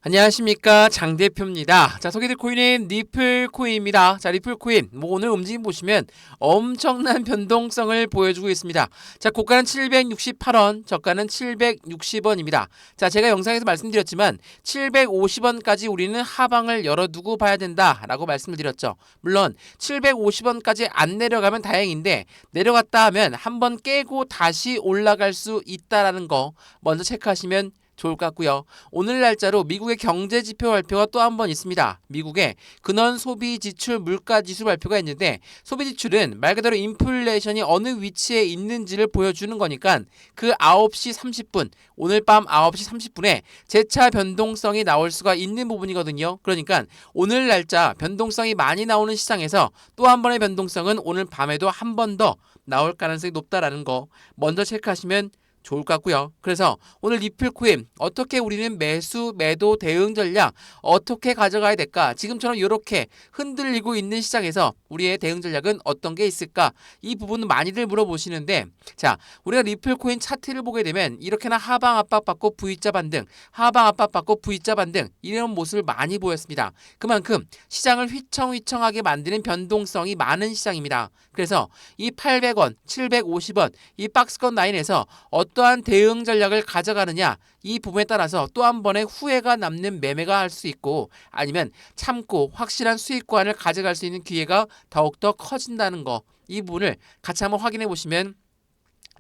안녕하십니까, 장 대표입니다. 자, 소개될 코인은 리플코인입니다. 자, 리플코인 오늘 움직임 보시면 엄청난 변동성을 보여주고 있습니다. 자, 고가는 768원, 저가는 760원입니다. 자, 제가 영상에서 말씀드렸지만 750원까지 우리는 하방을 열어두고 봐야 된다라고 말씀을 드렸죠. 물론 750원까지 안 내려가면 다행인데 내려갔다 하면 한번 깨고 다시 올라갈 수 있다라는 거 먼저 체크하시면 좋을 것 같고요. 오늘 날짜로 미국의 경제 지표 발표가 또 한 번 있습니다. 미국의 근원 소비 지출 물가 지수 발표가 있는데, 소비 지출은 말 그대로 인플레이션이 어느 위치에 있는지를 보여주는 거니까 그 9시 30분, 오늘 밤 9시 30분에 재차 변동성이 나올 수가 있는 부분이거든요. 그러니까 오늘 날짜 변동성이 많이 나오는 시장에서 또 한 번의 변동성은 오늘 밤에도 한 번 더 나올 가능성이 높다라는 거 먼저 체크하시면 좋을 것 같고요. 그래서 오늘 리플코인 어떻게 우리는 매수, 매도, 대응 전략 어떻게 가져가야 될까? 지금처럼 이렇게 흔들리고 있는 시장에서 우리의 대응 전략은 어떤 게 있을까? 이 부분은 많이들 물어보시는데, 자, 우리가 리플코인 차트를 보게 되면 이렇게나 하방 압박받고 V자 반등, 하방 압박받고 V자 반등 이런 모습을 많이 보였습니다. 그만큼 시장을 휘청휘청하게 만드는 변동성이 많은 시장입니다. 그래서 이 800원, 750원 이 박스권 라인에서 어떠한 대응 전략을 가져가느냐, 이 부분에 따라서 또 한 번의 후회가 남는 매매가 할 수 있고, 아니면 참고 확실한 수익권을 가져갈 수 있는 기회가 더욱더 커진다는 거, 이 부분을 같이 한번 확인해 보시면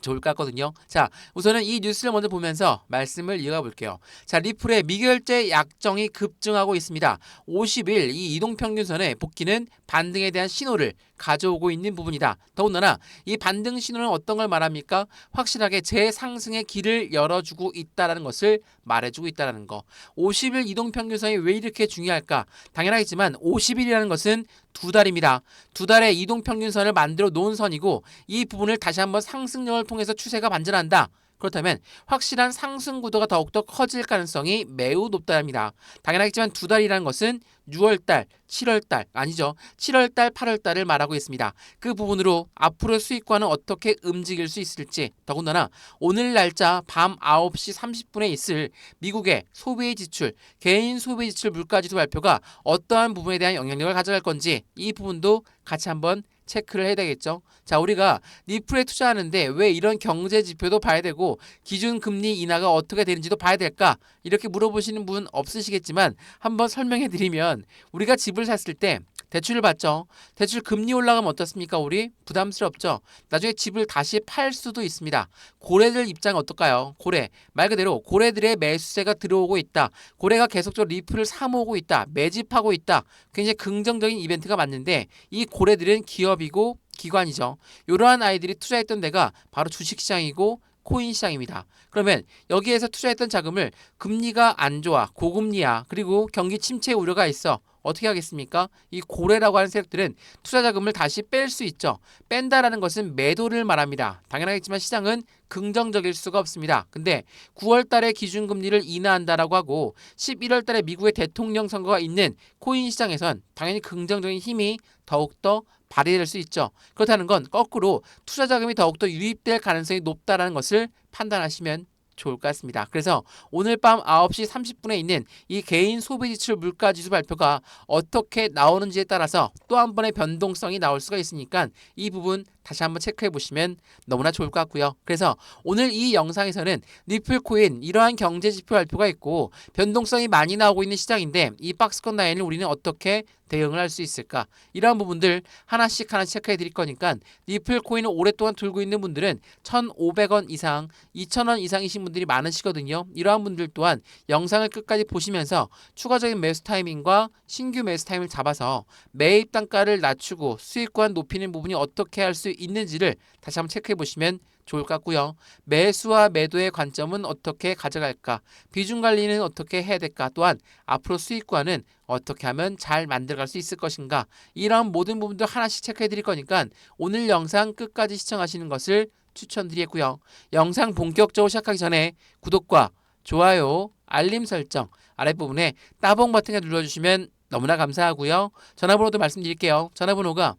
좋을 것 같거든요. 자, 우선은 이 뉴스를 먼저 보면서 말씀을 이어가 볼게요. 자, 리플의 미결제 약정이 급증하고 있습니다. 50일 이 이동평균선의 복귀는 반등에 대한 신호를 가져오고 있는 부분이다. 더군다나 이 반등 신호는 어떤 걸 말합니까? 확실하게 재상승의 길을 열어주고 있다는 것을 말해주고 있다는 거. 50일 이동평균선이 왜 이렇게 중요할까? 당연하겠지만 50일이라는 것은 두 달입니다. 두 달의 이동평균선을 만들어 놓은 선이고, 이 부분을 다시 한번 상승력을 통해서 추세가 반전한다. 그렇다면 확실한 상승 구도가 더욱더 커질 가능성이 매우 높다합니다. 당연하겠지만 두 달이라는 것은 6월달, 7월달, 아니죠. 7월달, 8월달을 말하고 있습니다. 그 부분으로 앞으로 수익과는 어떻게 움직일 수 있을지, 더군다나 오늘 날짜 밤 9시 30분에 있을 미국의 소비 지출, 개인 소비 지출 물가지수 발표가 어떠한 부분에 대한 영향력을 가져갈 건지, 이 부분도 같이 한번 체크를 해야 되겠죠. 자, 우리가 리플에 투자하는데 왜 이런 경제 지표도 봐야 되고 기준 금리 인하가 어떻게 되는지도 봐야 될까? 이렇게 물어보시는 분 없으시겠지만 한번 설명해 드리면, 우리가 집을 샀을 때 대출을 받죠. 대출 금리 올라가면 어떻습니까? 우리 부담스럽죠. 나중에 집을 다시 팔 수도 있습니다. 고래들 입장은 어떨까요? 고래, 말 그대로 고래들의 매수세가 들어오고 있다. 고래가 계속적으로 리플을 사모으고 있다. 매집하고 있다. 굉장히 긍정적인 이벤트가 맞는데, 이 고래들은 기업이고 기관이죠. 이러한 아이들이 투자했던 데가 바로 주식시장이고 코인 시장입니다. 그러면 여기에서 투자했던 자금을 금리가 안 좋아, 고금리야, 그리고 경기 침체 우려가 있어, 어떻게 하겠습니까? 이 고래라고 하는 세력들은 투자 자금을 다시 뺄 수 있죠. 뺀다라는 것은 매도를 말합니다. 당연하겠지만 시장은 긍정적일 수가 없습니다. 근데 9월 달에 기준금리를 인하한다라고 하고 11월 달에 미국의 대통령 선거가 있는 코인 시장에선 당연히 긍정적인 힘이 더욱더 발휘될 수 있죠. 그렇다는 건 거꾸로 투자 자금이 더욱더 유입될 가능성이 높다는 것을 판단하시면 좋을 것 같습니다. 그래서 오늘 밤 9시 30분에 있는 이 개인 소비 지출 물가 지수 발표가 어떻게 나오는지에 따라서 또 한 번의 변동성이 나올 수가 있으니까 이 부분 다시 한번 체크해 보시면 너무나 좋을 것 같고요. 그래서 오늘 이 영상에서는 리플코인 이러한 경제 지표 발표가 있고 변동성이 많이 나오고 있는 시장인데, 이 박스권 라인을 우리는 어떻게 대응을 할 수 있을까? 이러한 부분들 하나씩 체크해 드릴 거니까, 리플코인을 오랫동안 들고 있는 분들은 1,500원 이상, 2,000원 이상이신 분들이 많으시거든요. 이러한 분들 또한 영상을 끝까지 보시면서 추가적인 매수 타이밍과 신규 매수 타이밍을 잡아서 매입 단가를 낮추고 수익권 높이는 부분이 어떻게 할 수 있는지를 다시 한번 체크해 보시면 좋을 것 같고요. 매수와 매도의 관점은 어떻게 가져갈까? 비중 관리는 어떻게 해야 될까? 또한 앞으로 수익과는 어떻게 하면 잘 만들어갈 수 있을 것인가? 이런 모든 부분들 하나씩 체크해 드릴 거니까 오늘 영상 끝까지 시청하시는 것을 추천드리겠고요. 영상 본격적으로 시작하기 전에 구독과 좋아요, 알림 설정 아랫부분에 따봉 버튼을 눌러주시면 너무나 감사하고요. 전화번호도 말씀드릴게요. 전화번호가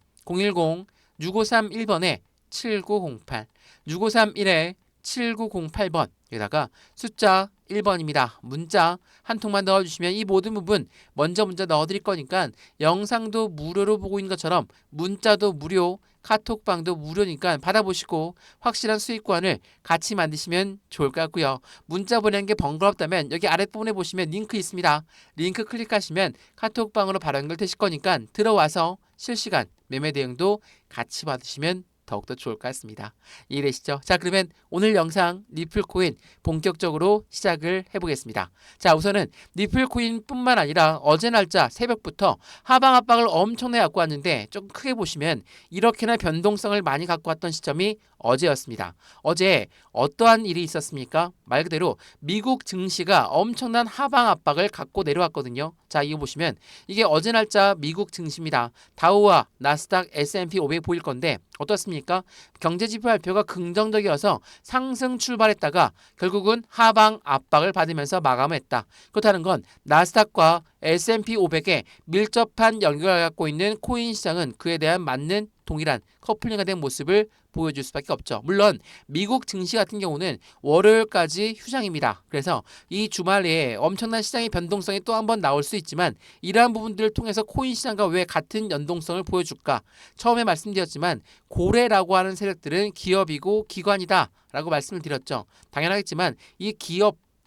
010-6531번에 7908, 6531에 7908번, 여기다가 숫자 1번입니다. 문자 한 통만 넣어주시면 이 모든 부분 먼저 문자 넣어드릴 거니까 영상도 무료로 보고 있는 것처럼 문자도 무료, 카톡방도 무료니까 받아보시고 확실한 수익관을 같이 만드시면 좋을 것 같고요. 문자 보내는 게 번거롭다면 여기 아랫부분에 보시면 링크 있습니다. 링크 클릭하시면 카톡방으로 바로 연결되실 거니까 들어와서 실시간 매매 대응도 같이 받으시면 더욱더 좋을 것 같습니다. 이해되시죠? 자, 그러면 오늘 영상 리플코인 본격적으로 시작을 해보겠습니다. 자, 우선은 리플코인뿐만 아니라 어제 날짜 새벽부터 하방 압박을 엄청나게 갖고 왔는데 조금 크게 보시면 이렇게나 변동성을 많이 갖고 왔던 시점이 어제였습니다. 어제 어떠한 일이 있었습니까? 말 그대로 미국 증시가 엄청난 하방 압박을 갖고 내려왔거든요. 자, 이거 보시면 이게 어제 날짜 미국 증시입니다. 다우와 나스닥 S&P 500 보일 건데 어떻습니까? 경제지표 발표가 긍정적이어서 상승 출발했다가 결국은 하방 압박을 받으면서 마감했다. 그렇다는 건 나스닥과 S&P 500에 밀접한 연결을 갖고 있는 코인 시장은 그에 대한 맞는 동일한 커플링이 된 모습을 보여줄 수밖에 없죠. 물론 미국 증시 같은 경우는 월요일까지 휴장입니다. 그래서 이 주말에 엄청난 시장의 변동성이 또 한 번 나올 수 있지만 이러한 부분들을 통해서 코인 시장과 왜 같은 연동성을 보여줄까? 처음에 말씀드렸지만 고래라고 하는 세력들은 기업이고 기관이다 라고 말씀을 드렸죠. 당연하겠지만 이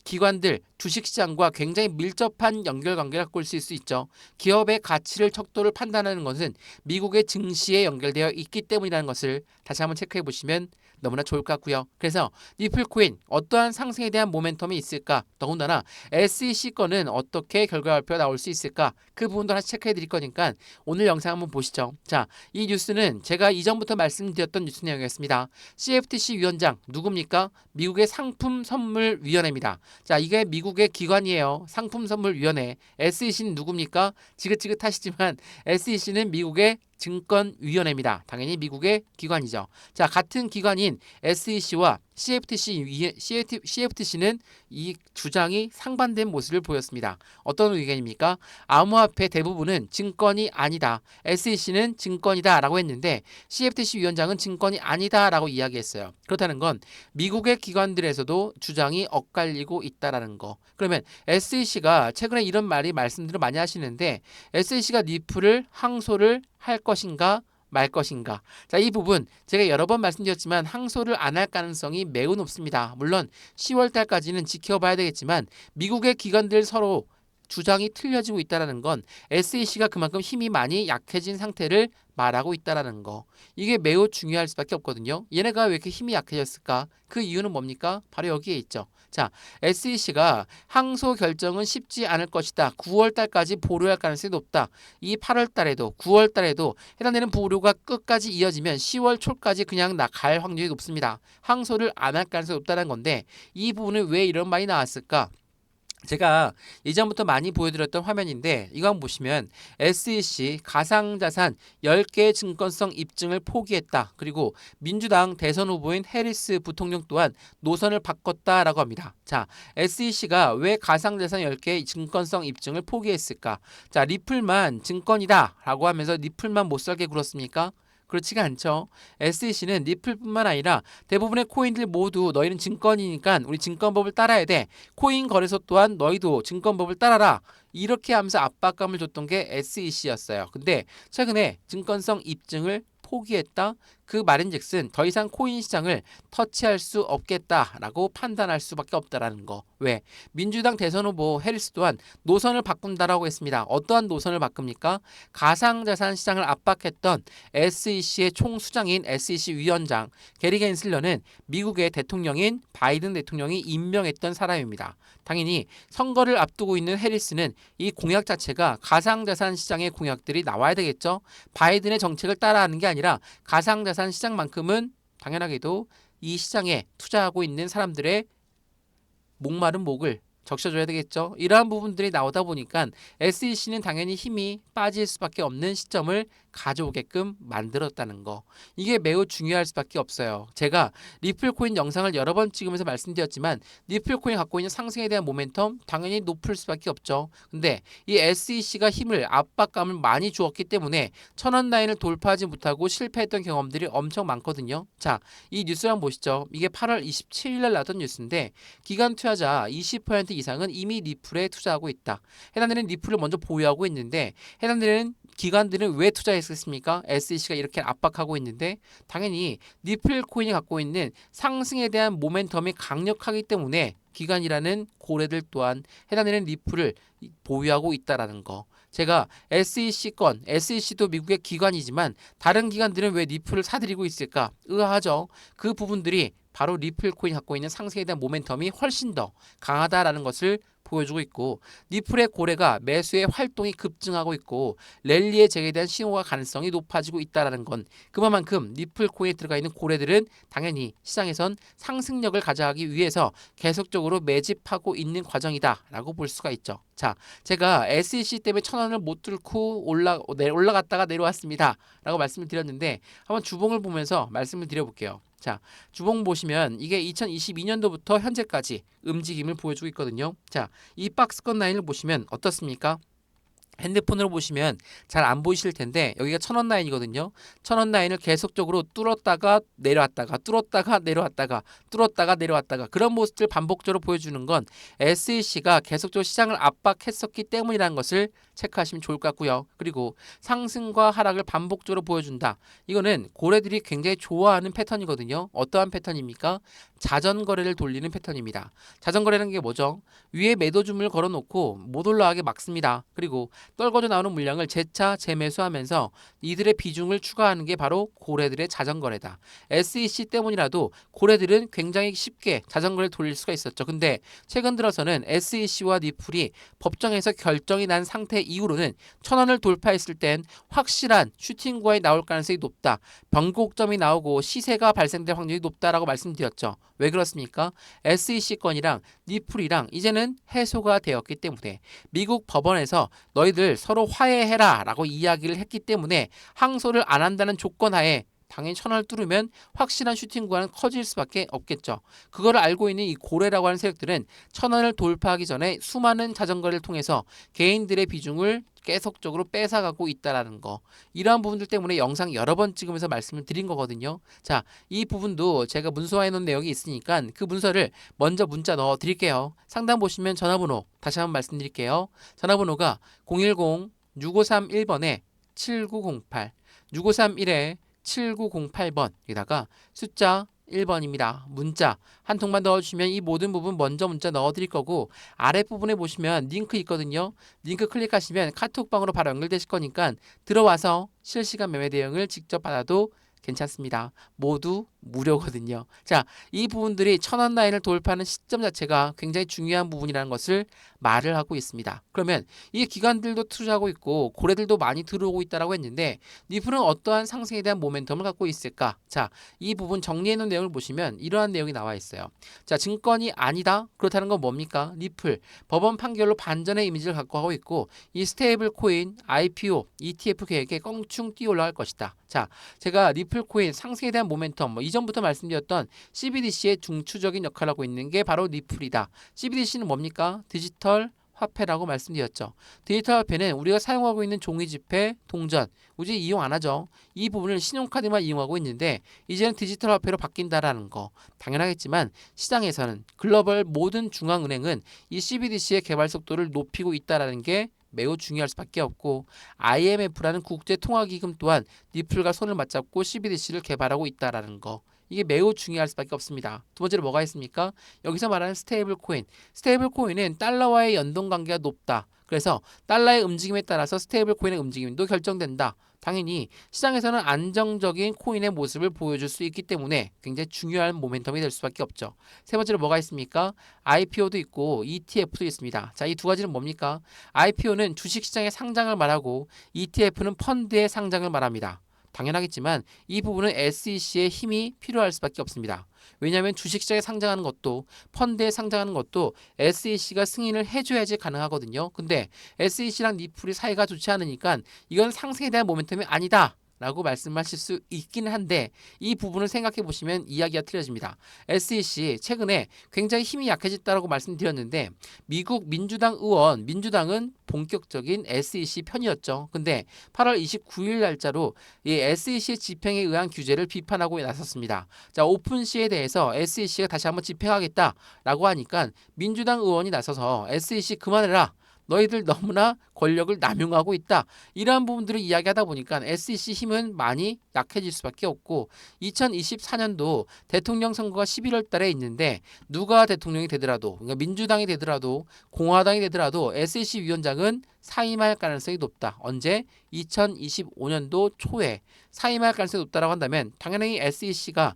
기관들 주식시장과 굉장히 밀접한 연결관계를 갖고 있을 수 있죠. 기업의 가치를 척도를 판단하는 것은 미국의 증시에 연결되어 있기 때문이라는 것을 다시 한번 체크해 보시면 너무나 좋을 것 같고요. 그래서 리플코인 어떠한 상승에 대한 모멘텀이 있을까? 더군다나 SEC 건은 어떻게 결과 발표가 나올 수 있을까? 그 부분도 하나씩 체크해 드릴 거니까 오늘 영상 한번 보시죠. 자, 이 뉴스는 제가 이전부터 말씀드렸던 뉴스 내용이었습니다. CFTC 위원장 누굽니까? 미국의 상품선물위원회입니다. 자, 이게 미국의 기관이에요. 상품선물위원회. SEC는 누굽니까? 지긋지긋하시지만 SEC는 미국의 증권위원회입니다. 당연히 미국의 기관이죠. 자, 같은 기관인 SEC와 CFTC는 이 주장이 상반된 모습을 보였습니다. 어떤 의견입니까? 암호화폐 대부분은 증권이 아니다. SEC는 증권이다 라고 했는데 CFTC 위원장은 증권이 아니다 라고 이야기했어요. 그렇다는 건 미국의 기관들에서도 주장이 엇갈리고 있다라는 거. 그러면 SEC가 최근에 이런 말씀들을 많이 하시는데 SEC가 리플을 항소를 할 것인가 말 것인가. 자, 이 부분 제가 여러 번 말씀드렸지만 항소를 안 할 가능성이 매우 높습니다. 물론 10월 달까지는 지켜봐야 되겠지만 미국의 기관들 서로 주장이 틀려지고 있다는 건 SEC가 그만큼 힘이 많이 약해진 상태를 말하고 있다는 거. 이게 매우 중요할 수밖에 없거든요. 얘네가 왜 이렇게 힘이 약해졌을까? 그 이유는 뭡니까? 바로 여기에 있죠. 자, SEC가 항소 결정은 쉽지 않을 것이다. 9월 달까지 보류할 가능성이 높다. 이 8월 달에도 9월 달에도 해당되는 보류가 끝까지 이어지면 10월 초까지 그냥 갈 확률이 높습니다. 항소를 안 할 가능성이 높다는 건데 이 부분은 왜 이런 말이 나왔을까? 제가 이전부터 많이 보여드렸던 화면인데 이거 한번 보시면 SEC 가상자산 10개 증권성 입증을 포기했다. 그리고 민주당 대선 후보인 해리스 부통령 또한 노선을 바꿨다라고 합니다. 자, SEC가 왜 가상자산 10개 증권성 입증을 포기했을까? 자, 리플만 증권이다 라고 하면서 리플만 못 살게 굴었습니까? 그렇지가 않죠. SEC는 리플뿐만 아니라 대부분의 코인들 모두 너희는 증권이니까 우리 증권법을 따라야 돼. 코인 거래소 또한 너희도 증권법을 따라라. 이렇게 하면서 압박감을 줬던 게 SEC였어요. 근데 최근에 증권성 입증을 포기했다. 그 말인즉슨 더 이상 코인 시장을 터치할 수 없겠다라고 판단할 수밖에 없다라는 거. 왜? 민주당 대선 후보 해리스 또한 노선을 바꾼다라고 했습니다. 어떠한 노선을 바꿉니까? 가상자산 시장을 압박했던 SEC의 총수장인 SEC 위원장 게리 겐슬러는 미국의 대통령인 바이든 대통령이 임명했던 사람입니다. 당연히 선거를 앞두고 있는 해리스는 이 공약 자체가 가상자산 시장의 공약들이 나와야 되겠죠. 바이든의 정책을 따라하는 게 아니라 가상자산 시장만큼은 당연하게도 이 시장에 투자하고 있는 사람들의 목마른 목을 적셔줘야 되겠죠. 이러한 부분들이 나오다 보니까 SEC는 당연히 힘이 빠질 수밖에 없는 시점을 가져오게끔 만들었다는 거. 이게 매우 중요할 수밖에 없어요. 제가 리플코인 영상을 여러 번 찍으면서 말씀드렸지만 리플코인이 갖고 있는 상승에 대한 모멘텀 당연히 높을 수밖에 없죠. 근데 이 SEC가 힘을 압박감을 많이 주었기 때문에 1000원 라인을 돌파하지 못하고 실패했던 경험들이 엄청 많거든요. 자, 이 뉴스 한번 보시죠. 이게 8월 27일 날 나왔던 뉴스인데 기관 투자자 20% 이상은 이미 리플에 투자하고 있다. 해당되는 리플을 먼저 보유하고 있는데 해당되는 기관들은 왜 투자했겠습니까? SEC가 이렇게 압박하고 있는데 당연히 리플 코인이 갖고 있는 상승에 대한 모멘텀이 강력하기 때문에 기관이라는 고래들 또한 해당되는 리플을 보유하고 있다라는 거. 제가 SEC도 미국의 기관이지만 다른 기관들은 왜 리플을 사들이고 있을까? 의아하죠. 그 부분들이 바로 리플 코인이 갖고 있는 상승에 대한 모멘텀이 훨씬 더 강하다라는 것을 보여주고 있고 리플의 고래가 매수의 활동이 급증하고 있고 랠리의 재개에 대한 신호가 가능성이 높아지고 있다는 건 그만큼 리플 코인에 들어가 있는 고래들은 당연히 시장에선 상승력을 가져가기 위해서 계속적으로 매집하고 있는 과정이다라고 볼 수가 있죠. 자, 제가 SEC 때문에 1000원을 못 뚫고 올라갔다가 내려왔습니다 라고 말씀을 드렸는데 한번 주봉을 보면서 말씀을 드려볼게요. 자, 주봉 보시면 이게 2022년도부터 현재까지 움직임을 보여주고 있거든요. 자, 이 박스권 라인을 보시면 어떻습니까? 핸드폰으로 보시면 잘 안 보이실 텐데 여기가 1000원 라인이거든요. 1000원 라인을 계속적으로 뚫었다가 내려왔다가 뚫었다가 내려왔다가 뚫었다가 내려왔다가 그런 모습을 반복적으로 보여주는 건 SEC가 계속적으로 시장을 압박했었기 때문이라는 것을 체크하시면 좋을 것 같고요. 그리고 상승과 하락을 반복적으로 보여준다. 이거는 고래들이 굉장히 좋아하는 패턴이거든요. 어떠한 패턴입니까? 자전거래를 돌리는 패턴입니다. 자전거래라는 게 뭐죠? 위에 매도 주문을 걸어놓고 못 올라가게 막습니다. 그리고 떨궈져 나오는 물량을 재차 재매수하면서 이들의 비중을 추가하는 게 바로 고래들의 자전거래다. SEC 때문이라도 고래들은 굉장히 쉽게 자전거를 돌릴 수가 있었죠. 근데 최근 들어서는 SEC와 리플이 법정에서 결정이 난 상태 이후로는 1000원을 돌파했을 땐 확실한 슈팅구간이 나올 가능성이 높다. 변곡점이 나오고 시세가 발생될 확률이 높다라고 말씀드렸죠. 왜 그렇습니까? SEC권이랑 리플이랑 이제는 해소가 되었기 때문에 미국 법원에서 너희들 서로 화해해라 라고 이야기를 했기 때문에 항소를 안 한다는 조건 하에 당연히 1000원을 뚫으면 확실한 슈팅 구간은 커질 수밖에 없겠죠. 그거를 알고 있는 이 고래라고 하는 세력들은 1000원을 돌파하기 전에 수많은 자전거를 통해서 개인들의 비중을 계속적으로 뺏어가고 있다라는 거. 이러한 부분들 때문에 영상 여러 번 찍으면서 말씀을 드린 거거든요. 자, 이 부분도 제가 문서화해 놓은 내용이 있으니까 그 문서를 먼저 문자 넣어 드릴게요. 상단 보시면 전화번호 다시 한번 말씀드릴게요. 전화번호가 010-6531번에 7908 6531에 7908번 여기다가 숫자 1번입니다. 문자 한 통만 넣어주시면 이 모든 부분 먼저 문자 넣어드릴 거고 아랫부분에 보시면 링크 있거든요. 링크 클릭하시면 카톡방으로 바로 연결되실 거니까 들어와서 실시간 매매 대응을 직접 받아도 괜찮습니다. 모두 무료거든요. 자, 이 부분들이 1000원 라인을 돌파하는 시점 자체가 굉장히 중요한 부분이라는 것을 말을 하고 있습니다. 그러면 이 기관들도 투자하고 있고 고래들도 많이 들어오고 있다라고 했는데 리플은 어떠한 상승에 대한 모멘텀을 갖고 있을까? 자, 이 부분 정리해 놓은 내용을 보시면 이러한 내용이 나와 있어요. 자, 증권이 아니다. 그렇다는 건 뭡니까? 리플 법원 판결로 반전의 이미지를 갖고 하고 있고 이 스테이블 코인, IPO, ETF 계획에 껑충 뛰어 올라갈 것이다. 자, 제가 리플 코인 상승에 대한 모멘텀 이전부터 말씀드렸던 CBDC의 중추적인 역할을 하고 있는 게 바로 리플이다. CBDC는 뭡니까? 디지털 화폐라고 말씀드렸죠. 디지털 화폐는 우리가 사용하고 있는 종이지폐, 동전, 우리 이용 안 하죠. 이 부분을 신용카드만 이용하고 있는데 이제는 디지털 화폐로 바뀐다라는 거. 당연하겠지만 시장에서는 글로벌 모든 중앙은행은 이 CBDC의 개발 속도를 높이고 있다라는 게 매우 중요할 수밖에 없고 IMF라는 국제통화기금 또한 리플과 손을 맞잡고 CBDC를 개발하고 있다라는 거. 이게 매우 중요할 수밖에 없습니다. 두 번째로 뭐가 있습니까? 여기서 말하는 스테이블 코인. 스테이블 코인은 달러와의 연동 관계가 높다. 그래서 달러의 움직임에 따라서 스테이블 코인의 움직임도 결정된다. 당연히 시장에서는 안정적인 코인의 모습을 보여줄 수 있기 때문에 굉장히 중요한 모멘텀이 될 수밖에 없죠. 세 번째로 뭐가 있습니까? IPO도 있고 ETF도 있습니다. 자, 이 두 가지는 뭡니까? IPO는 주식시장의 상장을 말하고 ETF는 펀드의 상장을 말합니다. 당연하겠지만 이 부분은 SEC의 힘이 필요할 수밖에 없습니다. 왜냐하면 주식시장에 상장하는 것도 펀드에 상장하는 것도 SEC가 승인을 해줘야지 가능하거든요. 근데 SEC랑 니플이 사이가 좋지 않으니까 이건 상승에 대한 모멘텀이 아니다 라고 말씀하실 수 있기는 한데 이 부분을 생각해 보시면 이야기가 틀려집니다. SEC 최근에 굉장히 힘이 약해졌다고 말씀드렸는데 미국 민주당 의원, 민주당은 본격적인 SEC 편이었죠. 근데 8월 29일 날짜로 이 SEC 집행에 의한 규제를 비판하고 나섰습니다. 자, 오픈시에 대해서 SEC가 다시 한번 집행하겠다라고 하니까 민주당 의원이 나서서 SEC 그만해라. 너희들 너무나 권력을 남용하고 있다. 이러한 부분들을 이야기하다 보니까 SEC 힘은 많이 약해질 수밖에 없고 2024년도 대통령 선거가 11월 달에 있는데 누가 대통령이 되더라도 그러니까 민주당이 되더라도 공화당이 되더라도 SEC 위원장은 사임할 가능성이 높다. 언제? 2025년도 초에 사임할 가능성이 높다라고 한다면 당연히 SEC가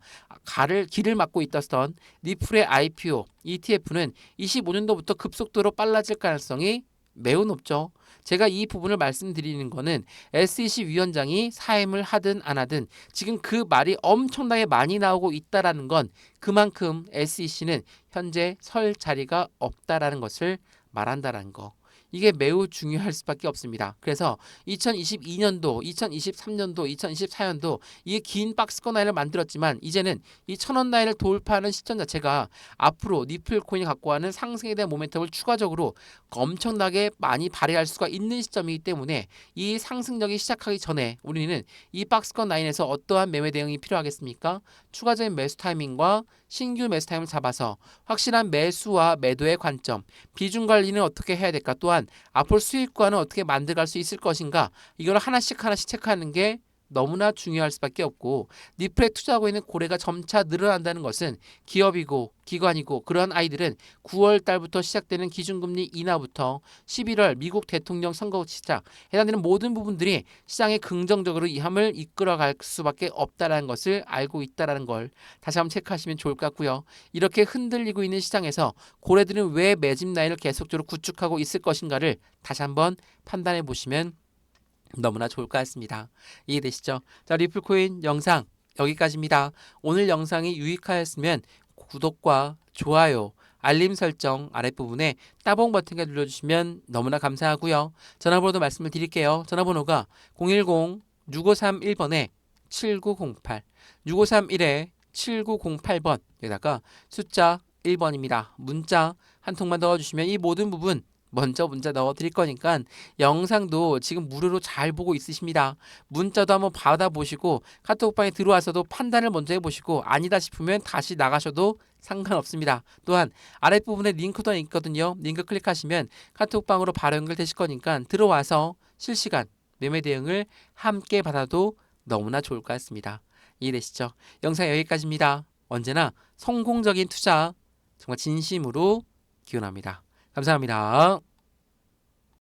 길을 막고 있었던 리플의 IPO, ETF는 25년도부터 급속도로 빨라질 가능성이 매우 높죠. 제가 이 부분을 말씀드리는 거는 SEC 위원장이 사임을 하든 안 하든 지금 그 말이 엄청나게 많이 나오고 있다라는 건 그만큼 SEC는 현재 설 자리가 없다라는 것을 말한다라는 거. 이게 매우 중요할 수밖에 없습니다. 그래서 2022년도, 2023년도, 2024년도 이게 긴 박스권 라인을 만들었지만 이제는 이 1000원 라인을 돌파하는 시점 자체가 앞으로 니플 코인이 갖고 가는 상승에 대한 모멘텀을 추가적으로 엄청나게 많이 발휘할 수가 있는 시점이기 때문에 이 상승력이 시작하기 전에 우리는 이 박스권 라인에서 어떠한 매매 대응이 필요하겠습니까? 추가적인 매수 타이밍과 신규 매수 타임을 잡아서 확실한 매수와 매도의 관점, 비중 관리는 어떻게 해야 될까? 또한 앞으로 수익과는 어떻게 만들어갈 수 있을 것인가? 이걸 하나씩 체크하는 게 너무나 중요할 수밖에 없고 니플에 투자하고 있는 고래가 점차 늘어난다는 것은 기업이고 기관이고 그러한 아이들은 9월 달부터 시작되는 기준금리 인하부터 11월 미국 대통령 선거 시작 해당되는 모든 부분들이 시장에 긍정적으로 이 함을 이끌어갈 수밖에 없다는 것을 알고 있다는 걸 다시 한번 체크하시면 좋을 것 같고요. 이렇게 흔들리고 있는 시장에서 고래들은 왜 매집 라인을 계속적으로 구축하고 있을 것인가를 다시 한번 판단해 보시면 너무나 좋을 것 같습니다. 이해되시죠? 자, 리플코인 영상 여기까지입니다. 오늘 영상이 유익하였으면 구독과 좋아요, 알림 설정 아랫부분에 따봉 버튼을 눌러주시면 너무나 감사하고요. 전화번호도 말씀을 드릴게요. 전화번호가 010-6531번에 7908 6531에 7908번 여기다가 숫자 1번입니다. 문자 한 통만 넣어주시면 이 모든 부분 먼저 문자 넣어드릴 거니까 영상도 지금 무료로 잘 보고 있으십니다. 문자도 한번 받아보시고 카톡방에 들어와서도 판단을 먼저 해보시고 아니다 싶으면 다시 나가셔도 상관없습니다. 또한 아랫부분에 링크도 있거든요. 링크 클릭하시면 카톡방으로 바로 연결되실 거니까 들어와서 실시간 매매 대응을 함께 받아도 너무나 좋을 것 같습니다. 이해되시죠? 영상 여기까지입니다. 언제나 성공적인 투자 정말 진심으로 기원합니다. 감사합니다.